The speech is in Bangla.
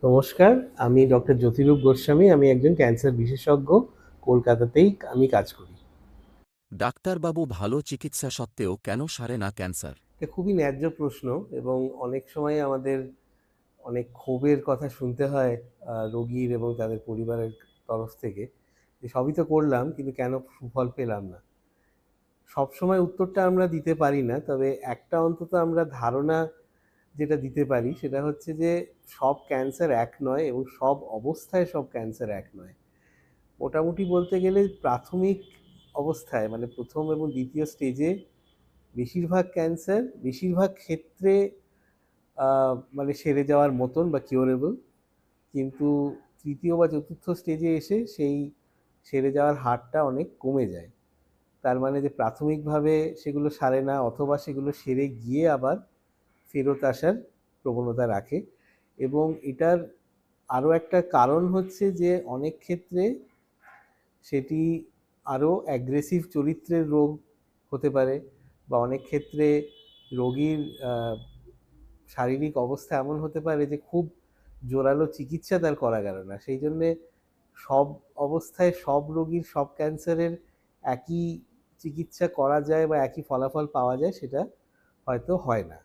নমস্কার, আমি ডক্টর জ্যোতিরূপ গোস্বামী। আমি একজন ক্যান্সার বিশেষজ্ঞ। কলকাতাতেই আমি কাজ করি। ডাক্তারবাবু ভালো চিকিৎসা সত্ত্বেও কেন সারে না ক্যান্সার? এটা খুবই ন্যায্য প্রশ্ন এবং অনেক সময় আমাদের অনেক ক্ষোভের কথা শুনতে হয় রোগীর এবং তাদের পরিবারের তরফ থেকে, যে সবই তো করলাম কিন্তু কেন সুফল পেলাম না। সবসময় উত্তরটা আমরা দিতে পারি না, তবে একটা অন্তত আমরা ধারণা যেটা দিতে পারি সেটা হচ্ছে যে সব ক্যান্সার এক নয় এবং সব অবস্থায় সব ক্যান্সার এক নয়। মোটামুটি বলতে গেলে প্রাথমিক অবস্থায় মানে প্রথম এবং দ্বিতীয় স্টেজে বেশিরভাগ ক্যান্সার বেশিরভাগ ক্ষেত্রে মানে সেরে যাওয়ার মতন বা কিওরেবল, কিন্তু তৃতীয় বা চতুর্থ স্টেজে এসে সেই সেরে যাওয়ার হারটা অনেক কমে যায়। তার মানে যে প্রাথমিকভাবে সেগুলো সারে না, অথবা সেগুলো সেরে গিয়ে আবার ফেরত আসার প্রবণতা রাখে। এবং এটার আরও একটা কারণ হচ্ছে যে অনেক ক্ষেত্রে সেটি আরও অ্যাগ্রেসিভ চরিত্রের রোগ হতে পারে, বা অনেক ক্ষেত্রে রোগীর শারীরিক অবস্থা এমন হতে পারে যে খুব জোরালো চিকিৎসা তার করা গেল না। সেই জন্যে সব অবস্থায় সব রোগীর সব ক্যান্সারের একই চিকিৎসা করা যায় বা একই ফলাফল পাওয়া যায় সেটা হয়তো হয় না।